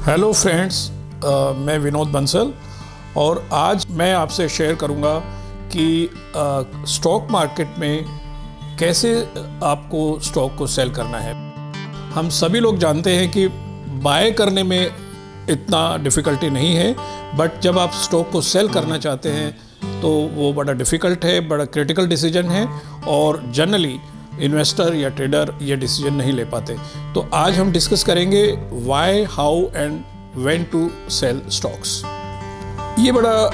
Hello friends, मैं विनोद बंसल और आज मैं आपसे शेयर करूंगा कि स्टॉक मार्केट में कैसे आपको स्टॉक को सेल करना है। हम सभी लोग जानते हैं कि बाय करने में इतना डिफ़िकल्टी नहीं है, बट जब आप स्टॉक को सेल करना चाहते हैं तो वो बड़ा डिफ़िकल्ट है, बड़ा क्रिटिकल डिसीजन है और जनरली इन्वेस्टर या ट्रेडर ये डिसीजन नहीं ले पाते। तो आज हम डिस्कस करेंगे why, how and when to sell stocks. ये बड़ा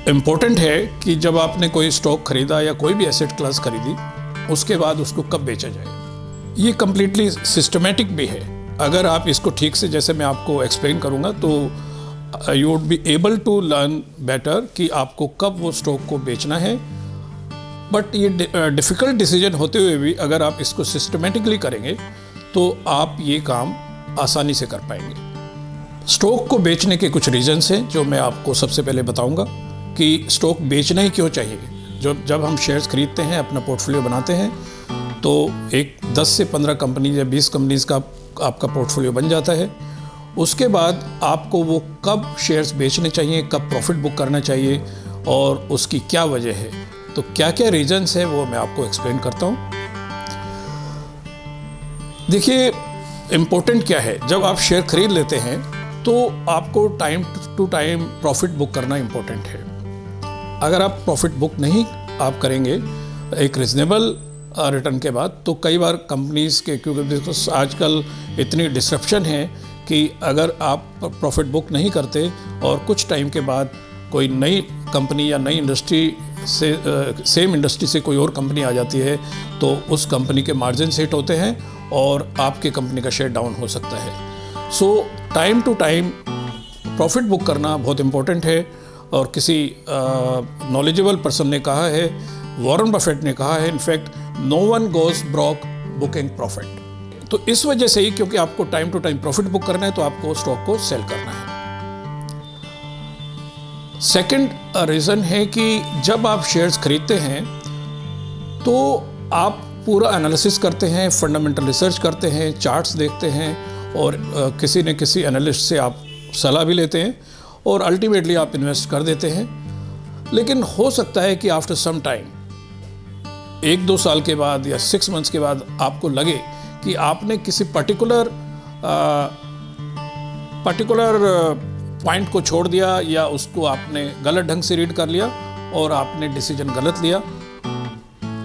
इम्पोर्टेंट है कि जब आपने कोई स्टॉक खरीदा या कोई भी एसेट क्लास खरीदी, उसके बाद उसको कब बेचा जाए। ये कम्प्लीटली सिस्टमेटिक भी है। अगर आप इसको ठीक से, जैसे मैं आपको एक्सप्लेन करूँगा, तो you would be able to learn better कि आपको कब वो स्टॉक को बेचना है। बट ये डिफ़िकल्ट डिसीजन होते हुए भी अगर आप इसको सिस्टमेटिकली करेंगे तो आप ये काम आसानी से कर पाएंगे। स्टॉक को बेचने के कुछ रीजंस हैं जो मैं आपको सबसे पहले बताऊंगा कि स्टॉक बेचना ही क्यों चाहिए। जब हम शेयर्स खरीदते हैं, अपना पोर्टफोलियो बनाते हैं, तो एक 10 से 15 कंपनी या 20 कंपनीज़ का आपका पोर्टफोलियो बन जाता है। उसके बाद आपको वो कब शेयर्स बेचने चाहिए, कब प्रॉफिट बुक करना चाहिए और उसकी क्या वजह है, तो क्या क्या रीजंस है वो मैं आपको एक्सप्लेन करता हूँ। देखिए, इम्पोर्टेंट क्या है, जब आप शेयर खरीद लेते हैं तो आपको time to time profit book करना इम्पोर्टेंट है। अगर आप प्रॉफिट बुक नहीं आप करेंगे एक रिजनेबल रिटर्न के बाद, तो कई बार कंपनीज़ के, क्योंकि आजकल इतनी डिसरप्शन है कि अगर आप प्रॉफिट बुक नहीं करते और कुछ टाइम के बाद कोई नई कंपनी या नई इंडस्ट्री से सेम इंडस्ट्री से कोई और कंपनी आ जाती है, तो उस कंपनी के मार्जिन हिट होते हैं और आपके कंपनी का शेयर डाउन हो सकता है। So time to time profit book करना बहुत इम्पोर्टेंट है। और किसी नॉलेजेबल पर्सन ने कहा है, वॉरेन बफेट ने कहा है, in fact no one goes broke booking profit. तो इस वजह से ही, क्योंकि आपको time to time profit book करना है, तो आपको स्टॉक को सेल करना है। सेकंड रीज़न है कि जब आप शेयर्स खरीदते हैं तो आप पूरा एनालिसिस करते हैं, फंडामेंटल रिसर्च करते हैं, चार्ट्स देखते हैं और किसी न किसी एनालिस्ट से आप सलाह भी लेते हैं और अल्टीमेटली आप इन्वेस्ट कर देते हैं। लेकिन हो सकता है कि आफ्टर सम टाइम, 1-2 साल के बाद या 6 मंथ्स के बाद, आपको लगे कि आपने किसी पर्टिकुलर पॉइंट को छोड़ दिया या उसको आपने गलत ढंग से रीड कर लिया और आपने डिसीजन गलत लिया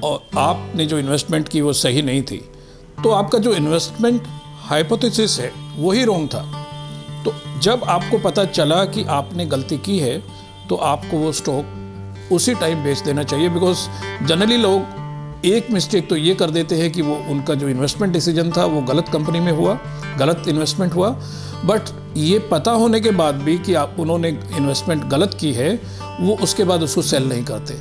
और आपने जो इन्वेस्टमेंट की वो सही नहीं थी, तो आपका जो इन्वेस्टमेंट हाइपोथेसिस है वही रॉन्ग था। तो जब आपको पता चला कि आपने गलती की है, तो आपको वो स्टॉक उसी टाइम बेच देना चाहिए। बिकॉज जनरली लोग एक मिस्टेक तो ये कर देते हैं कि वो उनका जो इन्वेस्टमेंट डिसीजन था वो गलत कंपनी में हुआ, गलत इन्वेस्टमेंट हुआ, बट ये पता होने के बाद भी कि उन्होंने इन्वेस्टमेंट गलत की है, वो उसके बाद उसको सेल नहीं करते।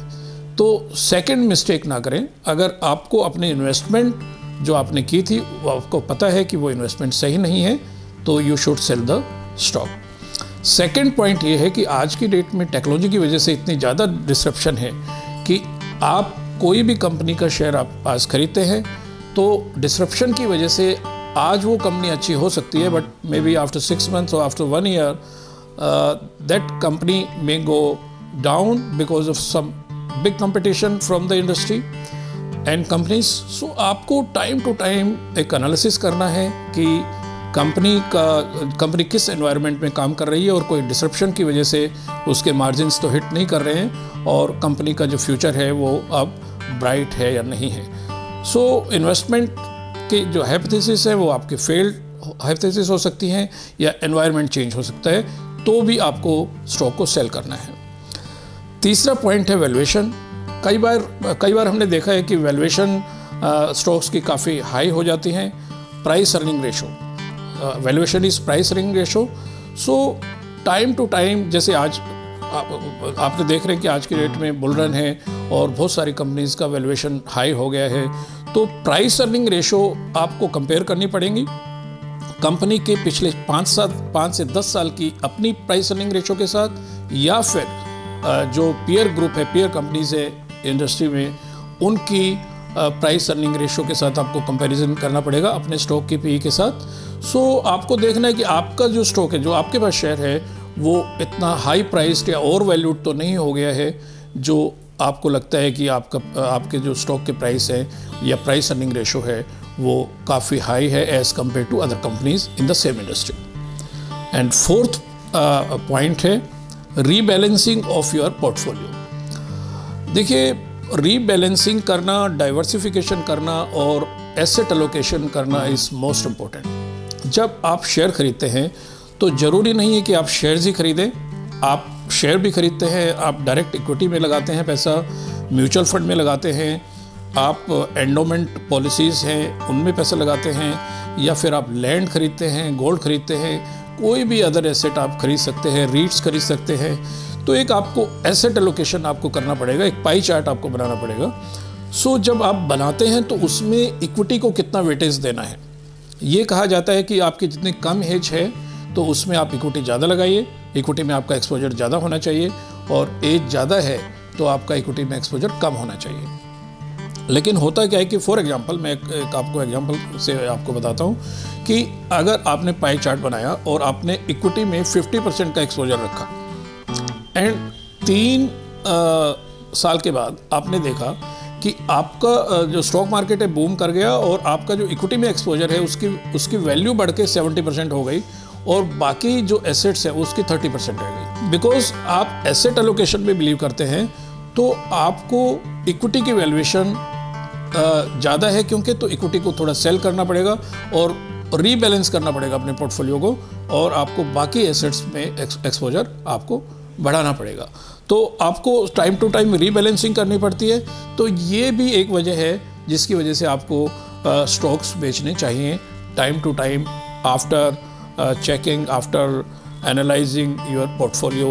तो सेकंड मिस्टेक ना करें। अगर आपको अपने इन्वेस्टमेंट जो आपने की थी वो आपको पता है कि वो इन्वेस्टमेंट सही नहीं है, तो you should sell the stock. Second point ये है कि आज की डेट में टेक्नोलॉजी की वजह से इतनी ज़्यादा डिसरप्शन है कि आप कोई भी कंपनी का शेयर आप आज खरीदते हैं, तो डिसरप्शन की वजह से आज वो कंपनी अच्छी हो सकती है, but may be after 6 months और after 1 year that company may go down because of some big competition from the industry and companies. So आपको टाइम टू टाइम एक एनालिसिस करना है कि कंपनी किस एनवायरनमेंट में काम कर रही है और कोई डिसरप्शन की वजह से उसके मार्जिन्स तो हिट नहीं कर रहे हैं और कंपनी का जो फ्यूचर है वो अब ब्राइट है या नहीं है। सो इन्वेस्टमेंट की जो हाइपोथेसिस है वो आपके फेल्ड हाइपोथेसिस हो सकती हैं या एनवायरनमेंट चेंज हो सकता है, तो भी आपको स्टॉक को सेल करना है। तीसरा पॉइंट है वैल्यूएशन। कई बार हमने देखा है कि वैल्यूएशन स्टॉक्स की काफ़ी हाई हो जाती हैं। Price earning ratio, valuation is price earning ratio. So time to time, जैसे आज आपने देख रहे हैं कि आज की डेट में बुल रन है और बहुत सारी कंपनीज़ का वैल्यूएशन हाई हो गया है, तो प्राइस अर्निंग रेशो आपको कंपेयर करनी पड़ेगी कंपनी के पिछले 5 से 10 साल की अपनी प्राइस अर्निंग रेशो के साथ, या फिर जो पीयर ग्रुप है, पीयर कंपनीज है इंडस्ट्री में, उनकी प्राइस अर्निंग रेशो के साथ आपको कंपैरिजन करना पड़ेगा अपने स्टॉक की पीई के साथ। सो आपको देखना है कि आपका जो स्टॉक है, जो आपके पास शेयर है, वो इतना हाई प्राइस्ड या ओवर वैल्यूड तो नहीं हो गया है जो आपको लगता है कि आपके जो स्टॉक के प्राइस है या प्राइस अर्निंग रेशो है वो काफ़ी हाई है as compare to other companies in the same industry. And fourth point है रीबैलेंसिंग ऑफ योर पोर्टफोलियो। देखिए, रीबैलेंसिंग करना, डाइवर्सिफिकेशन करना और एसेट एलोकेशन करना इज़ मोस्ट इम्पोर्टेंट। जब आप शेयर खरीदते हैं तो ज़रूरी नहीं है कि आप शेयर्स ही खरीदें, आप शेयर भी खरीदते हैं, आप डायरेक्ट इक्विटी में लगाते हैं पैसा, म्यूचुअल फंड में लगाते हैं, आप एंडोमेंट पॉलिसीज़ हैं उनमें पैसा लगाते हैं, या फिर आप लैंड खरीदते हैं, गोल्ड खरीदते हैं, कोई भी अदर एसेट आप खरीद सकते हैं, रीट्स खरीद सकते हैं। तो एक आपको एसेट एलोकेशन आपको करना पड़ेगा, एक पाई चार्ट आपको बनाना पड़ेगा। सो जब आप बनाते हैं तो उसमें इक्विटी को कितना वेटेज देना है, ये कहा जाता है कि आपकी जितनी कम एज है तो उसमें आप इक्विटी ज़्यादा लगाइए, इक्विटी में आपका एक्सपोजर ज़्यादा होना चाहिए, और एज ज़्यादा है तो आपका इक्विटी में एक्सपोजर कम होना चाहिए। लेकिन होता क्या है कि फॉर एग्जांपल, मैं एक आपको एग्जांपल से आपको बताता हूँ कि अगर आपने पाई चार्ट बनाया और आपने इक्विटी में 50% का एक्सपोजर रखा एंड 3 साल के बाद आपने देखा कि आपका जो स्टॉक मार्केट है बूम कर गया और आपका जो इक्विटी में एक्सपोजर है उसकी वैल्यू बढ़ के 70% हो गई और बाकी जो एसेट्स है उसकी 30% रह गई। बिकॉज आप एसेट एलोकेशन में बिलीव करते हैं तो आपको इक्विटी की वैल्यूएशन ज़्यादा है, क्योंकि तो इक्विटी को थोड़ा सेल करना पड़ेगा और रीबैलेंस करना पड़ेगा अपने पोर्टफोलियो को, और आपको बाकी एसेट्स में एक्सपोजर आपको बढ़ाना पड़ेगा। तो आपको टाइम टू टाइम रीबैलेंसिंग करनी पड़ती है। तो ये भी एक वजह है जिसकी वजह से आपको स्टॉक्स बेचने चाहिए time to time, after checking, after analyzing your portfolio.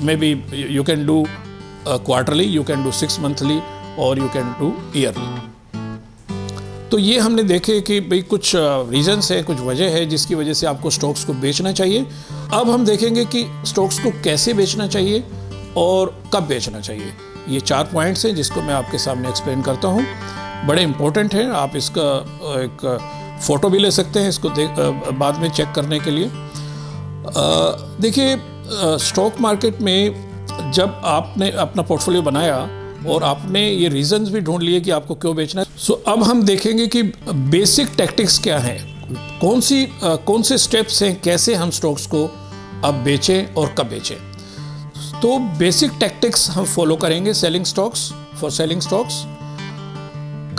Maybe you can do quarterly, you can do 6 monthly or you can do yearly. तो ये हमने देखे कि भाई कुछ रीजंस है, कुछ वजह है जिसकी वजह से आपको स्टॉक्स को बेचना चाहिए। अब हम देखेंगे कि स्टॉक्स को कैसे बेचना चाहिए और कब बेचना चाहिए। ये 4 पॉइंट्स हैं जिसको मैं आपके सामने एक्सप्लेन करता हूँ, बड़े इंपॉर्टेंट हैं। आप इसका एक फ़ोटो भी ले सकते हैं इसको बाद में चेक करने के लिए। देखिए, स्टॉक मार्केट में जब आपने अपना पोर्टफोलियो बनाया और आपने ये रीजंस भी ढूंढ लिए कि आपको क्यों बेचना है, सो अब हम देखेंगे कि बेसिक टैक्टिक्स क्या हैं, कौन से स्टेप्स हैं, कैसे हम स्टॉक्स को अब बेचें और कब बेचें। तो बेसिक टैक्टिक्स हम फॉलो करेंगे selling stocks, for selling stocks.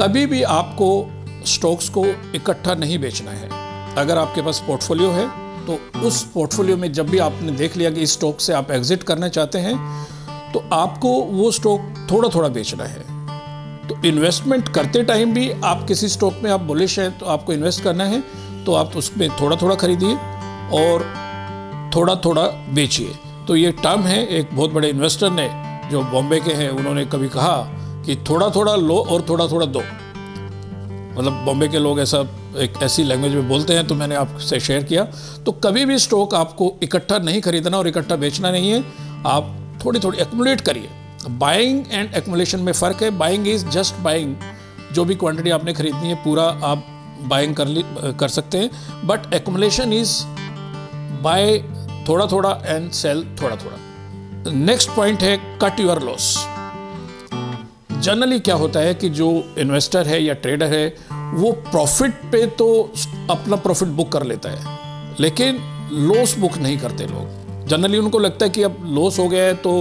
कभी भी आपको स्टॉक्स को इकट्ठा नहीं बेचना है। अगर आपके पास पोर्टफोलियो है तो उस पोर्टफोलियो में जब भी आपने देख लिया कि इस स्टॉक से आप एग्जिट करना चाहते हैं तो आपको वो स्टॉक थोड़ा थोड़ा बेचना है। तो इन्वेस्टमेंट करते टाइम भी आप किसी स्टॉक में आप बुलिश हैं तो आपको इन्वेस्ट करना है, तो आप उसमें थोड़ा थोड़ा खरीदिए और थोड़ा थोड़ा बेचिए। तो ये टर्म है, एक बहुत बड़े इन्वेस्टर ने जो बॉम्बे के हैं उन्होंने कभी कहा कि थोड़ा थोड़ा लो और थोड़ा थोड़ा दो। मतलब बॉम्बे के लोग ऐसी लैंग्वेज में बोलते हैं, तो मैंने आपसे शेयर किया। तो कभी भी स्टॉक आपको इकट्ठा नहीं खरीदना और इकट्ठा बेचना नहीं है, आप थोड़ी थोड़ी एक्युमुलेट करिए। बाइंग एंड एक्युमुलेशन में फ़र्क है। बाइंग इज़ जस्ट बाइंग, जो भी क्वांटिटी आपने खरीदनी है पूरा आप बाइंग कर सकते हैं, बट एक्युमुलेशन इज़ बाय थोड़ा थोड़ा एंड सेल थोड़ा थोड़ा। नेक्स्ट पॉइंट है कट योर लॉस। जनरली क्या होता है कि जो इन्वेस्टर है या ट्रेडर है वो प्रॉफिट पे तो अपना प्रॉफिट बुक कर लेता है, लेकिन लॉस बुक नहीं करते लोग। जनरली उनको लगता है कि अब लॉस हो गया है तो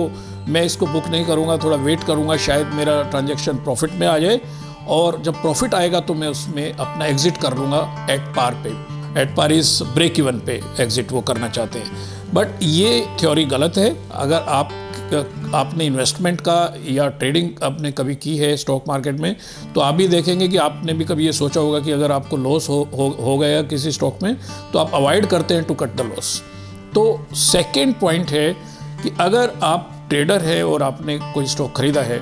मैं इसको बुक नहीं करूँगा, थोड़ा वेट करूँगा, शायद मेरा ट्रांजैक्शन प्रॉफिट में आ जाए और जब प्रॉफिट आएगा तो मैं उसमें अपना एग्जिट कर लूँगा एट पार पे। At par is break even पे एग्जिट वो करना चाहते हैं, बट ये थ्योरी गलत है। अगर आपने इन्वेस्टमेंट का या ट्रेडिंग आपने कभी की है स्टॉक मार्केट में, तो आप भी देखेंगे कि आपने भी कभी ये सोचा होगा कि अगर आपको लॉस हो गया किसी स्टॉक में तो आप अवॉइड करते हैं टू कट द लॉस। तो सेकेंड पॉइंट है कि अगर आप ट्रेडर है और आपने कोई स्टॉक खरीदा है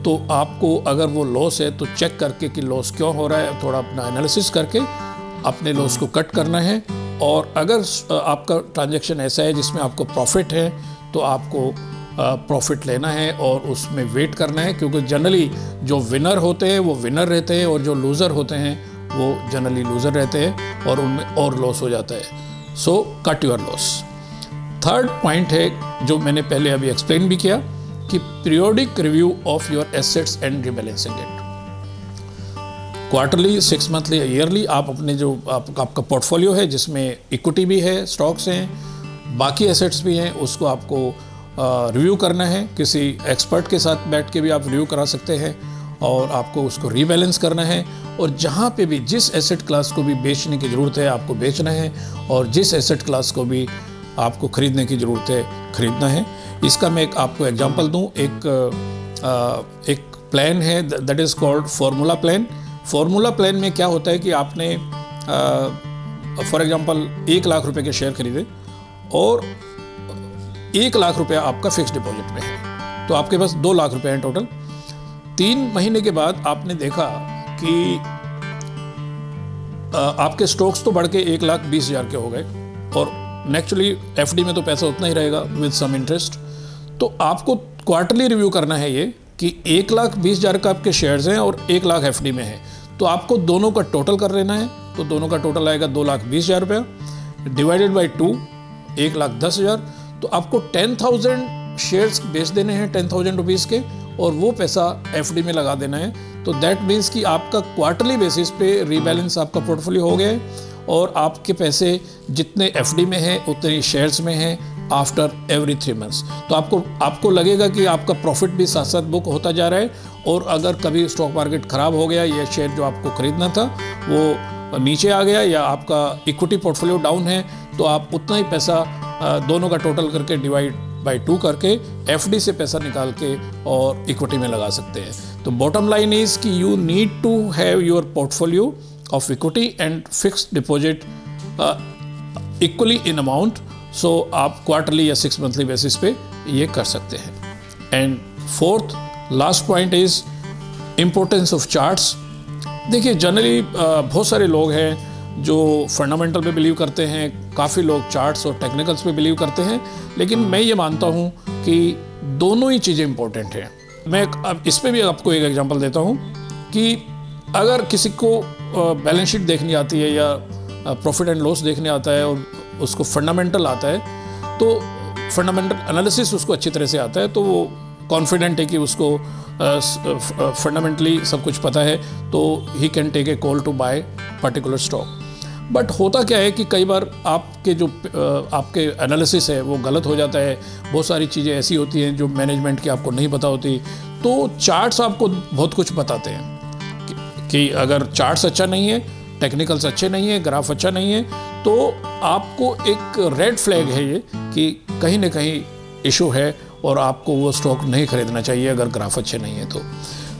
तो आपको अगर वो लॉस है तो चेक करके कि लॉस क्यों हो रहा है, थोड़ा अपना एनालिसिस करके अपने लॉस को कट करना है। और अगर आपका ट्रांजैक्शन ऐसा है जिसमें आपको प्रॉफिट है तो आपको प्रॉफिट लेना है और उसमें वेट करना है, क्योंकि जनरली जो विनर होते हैं वो विनर रहते हैं और जो लूज़र होते हैं वो जनरली लूज़र रहते हैं और उनमें और लॉस हो जाता है। So cut your loss. Third point है जो मैंने पहले अभी एक्सप्लेन भी किया कि periodic review of your assets and rebalancing it. Quarterly, 6 monthly, yearly आप अपने जो आपका पोर्टफोलियो है जिसमें इक्विटी भी है, स्टॉक्स हैं, बाकी एसेट्स भी हैं, उसको आपको रिव्यू करना है। किसी एक्सपर्ट के साथ बैठ के भी आप रिव्यू करा सकते हैं और आपको उसको रीबैलेंस करना है। और जहाँ पे भी जिस एसेट क्लास को भी बेचने की ज़रूरत है आपको बेचना है, और जिस एसेट क्लास को भी आपको ख़रीदने की ज़रूरत है खरीदना है। इसका मैं आपको एग्जांपल दूं। एक प्लान है that is called formula plan. Formula plan में क्या होता है कि आपने फॉर एग्जांपल 1 लाख रुपए के शेयर खरीदे और 1 लाख रुपया आपका फिक्स डिपॉजिट में है, तो आपके पास 2 लाख रुपए हैं टोटल। 3 महीने के बाद आपने देखा कि आपके स्टॉक्स तो बढ़ के 1,20,000 के हो गए, और नेचुरली एफडी में तो पैसा उतना ही रहेगा विद सम इंटरेस्ट। तो आपको क्वार्टरली रिव्यू करना है ये कि 1,20,000 का आपके शेयर्स हैं और 1 लाख एफडी में है, तो आपको दोनों का टोटल कर लेना है। तो दोनों का टोटल आएगा 2,20,000 रुपया डिवाइडेड बाई 2, 1,10,000। तो आपको 10,000 शेयर्स बेच देने हैं 10,000 रुपीज़ के, और वो पैसा एफडी में लगा देना है। तो दैट मीन्स कि आपका क्वार्टरली बेसिस पे रीबैलेंस आपका पोर्टफोलियो हो गया है, और आपके पैसे जितने एफडी में हैं उतने ही शेयर्स में हैं आफ्टर एवरी 3 मंथ्स। तो आपको लगेगा कि आपका प्रॉफिट भी साथ साथ बुक होता जा रहा है, और अगर कभी स्टॉक मार्केट ख़राब हो गया, ये शेयर जो आपको ख़रीदना था वो नीचे आ गया, या आपका इक्विटी पोर्टफोलियो डाउन है, तो आप उतना ही पैसा दोनों का टोटल करके डिवाइड बाई 2 करके एफडी से पैसा निकाल के और इक्विटी में लगा सकते हैं। तो बॉटम लाइन इज़ कि you need to have your portfolio of equity and fixed deposit equally in amount. So आप क्वार्टरली या 6 मंथली बेसिस पे ये कर सकते हैं। And fourth last point is importance of charts. देखिए जनरली बहुत सारे लोग हैं जो फंडामेंटल पे बिलीव करते हैं, काफ़ी लोग चार्ट्स और टेक्निकल्स पे बिलीव करते हैं, लेकिन मैं ये मानता हूँ कि दोनों ही चीज़ें इंपॉर्टेंट हैं। मैं अब इस पर भी आपको एक एग्जांपल देता हूँ कि अगर किसी को बैलेंस शीट देखनी आती है या प्रॉफिट एंड लॉस देखने आता है और उसको फंडामेंटल आता है, तो फंडामेंटल एनालिसिस उसको अच्छी तरह से आता है, तो वो कॉन्फिडेंट है कि उसको फंडामेंटली सब कुछ पता है, तो he can take a call to buy particular stock. But होता क्या है कि कई बार आपके एनालिसिस है वो गलत हो जाता है। बहुत सारी चीज़ें ऐसी होती हैं जो मैनेजमेंट की आपको नहीं पता होती, तो चार्ट्स आपको बहुत कुछ बताते हैं कि अगर चार्ट्स अच्छा नहीं है, टेक्निकल्स अच्छे नहीं है, ग्राफ अच्छा नहीं है, तो आपको एक रेड फ्लैग है ये कि कहीं ना कहीं इशू है और आपको वो स्टॉक नहीं खरीदना चाहिए अगर ग्राफ अच्छे नहीं है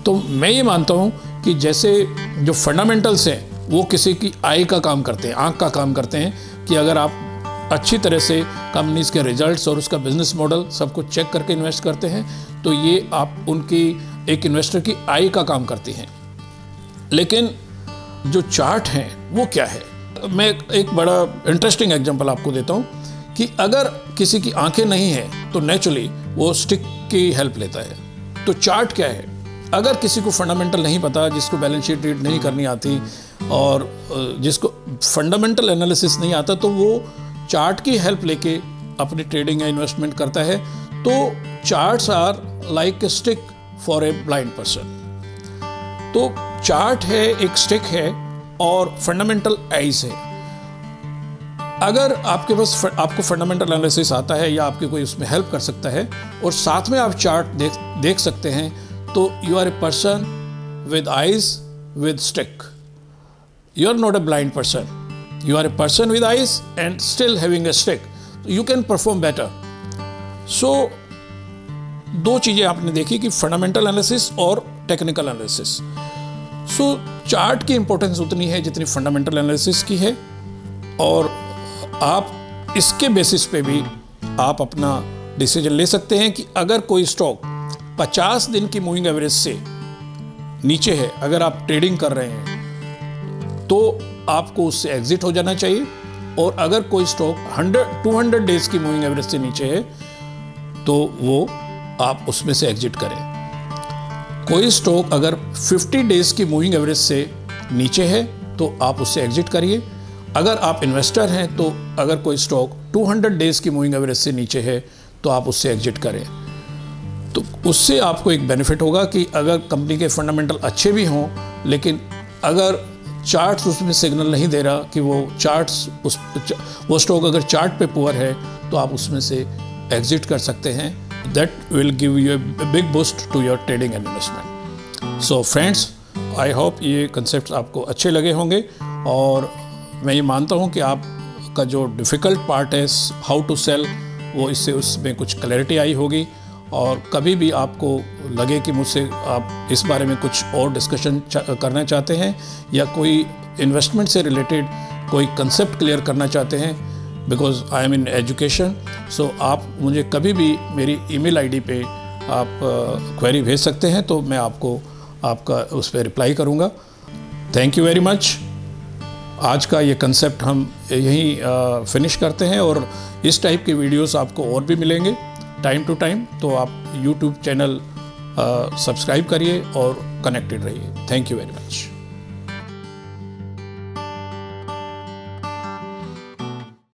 तो मैं ये मानता हूँ कि जैसे जो फंडामेंटल्स हैं वो किसी की आई का काम करते हैं, आँख का काम करते हैं, कि अगर आप अच्छी तरह से कंपनीज के रिजल्ट्स और उसका बिजनेस मॉडल सब कुछ चेक करके इन्वेस्ट करते हैं, तो ये आप उनकी एक इन्वेस्टर की आई का काम करती हैं। लेकिन जो चार्ट हैं वो क्या है, मैं एक बड़ा इंटरेस्टिंग एग्जांपल आपको देता हूँ कि अगर किसी की आंखें नहीं हैं तो नेचुरली वो स्टिक की हेल्प लेता है। तो चार्ट क्या है, अगर किसी को फंडामेंटल नहीं पता, जिसको बैलेंस शीट रीड नहीं करनी आती और जिसको फंडामेंटल एनालिसिस नहीं आता, तो वो चार्ट की हेल्प लेके अपनी ट्रेडिंग या इन्वेस्टमेंट करता है। तो charts are like a stick for a blind person. तो चार्ट है, एक स्टिक है और फंडामेंटल आइज है। अगर आपके पास आपको फंडामेंटल एनालिसिस आता है या आपकी कोई उसमें हेल्प कर सकता है और साथ में आप चार्ट देख सकते हैं, तो you are a person with eyes with stick. You are not a blind person, you are a person with eyes and still having a stick, you can perform better. So दो चीज़ें आपने देखी कि fundamental analysis और technical analysis. So chart की importance उतनी है जितनी फंडामेंटल एनालिसिस की है, और आप इसके बेसिस पे भी आप अपना डिसीजन ले सकते हैं कि अगर कोई स्टॉक 50 दिन की मूविंग एवरेज से नीचे है, अगर आप ट्रेडिंग कर रहे हैं तो आपको उससे एग्जिट हो जाना चाहिए, और अगर कोई स्टॉक 200 डेज की मूविंग एवरेज से नीचे है तो वो आप उसमें से एग्जिट करें। कोई स्टॉक अगर 50 डेज की मूविंग एवरेज से नीचे है तो आप उससे एग्जिट करिए। अगर आप इन्वेस्टर हैं तो अगर कोई स्टॉक 200 डेज की मूविंग एवरेज से नीचे है तो आप उससे एग्जिट करें। तो उससे आपको एक बेनिफिट होगा कि अगर कंपनी के फंडामेंटल अच्छे भी हों, लेकिन अगर चार्ट्स उसमें सिग्नल नहीं दे रहा कि वो स्टॉक अगर चार्ट पे पुअर है तो आप उसमें से एग्जिट कर सकते हैं। That will give you a big boost to your trading and investment. So friends, I hope ये कंसेप्ट आपको अच्छे लगे होंगे, और मैं ये मानता हूँ कि आपका जो डिफ़िकल्ट पार्ट है हाउ टू सेल, वो इससे उसमें कुछ क्लैरिटी आई होगी। और कभी भी आपको लगे कि मुझसे आप इस बारे में कुछ और डिस्कशन करना चाहते हैं या कोई इन्वेस्टमेंट से रिलेटेड कोई कंसेप्ट क्लियर करना चाहते हैं, because I am in education, so आप मुझे कभी भी मेरी ईमेल आईडी पे आप क्वेरी भेज सकते हैं, तो मैं आपका उस पर रिप्लाई करूँगा। Thank you very much. आज का ये कंसेप्ट हम यहीं फिनिश करते हैं, और इस टाइप के वीडियोस आपको और भी मिलेंगे टाइम टू टाइम, तो आप YouTube चैनल सब्सक्राइब करिए और कनेक्टेड रहिए। Thank you very much.